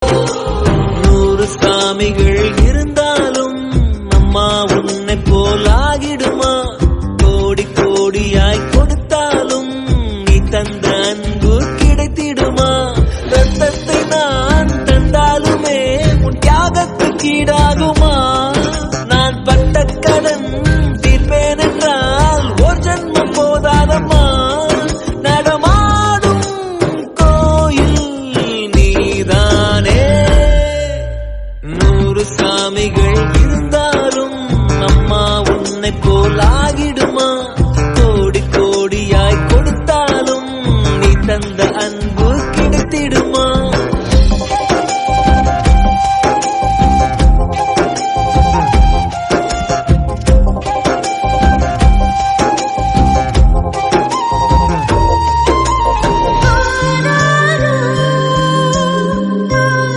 100 சாமிகள் இருந்தாலும் அம்மா உன்னை போலாகிடுமா? கோடி கோடியாய் கொடுத்தாலும் நீ தந்த அன்பு கிடைத்திடுமா? ரத்தத்தை நான் தந்தாலுமே உன் தியாகத்துக்கு ஈடாகுமா?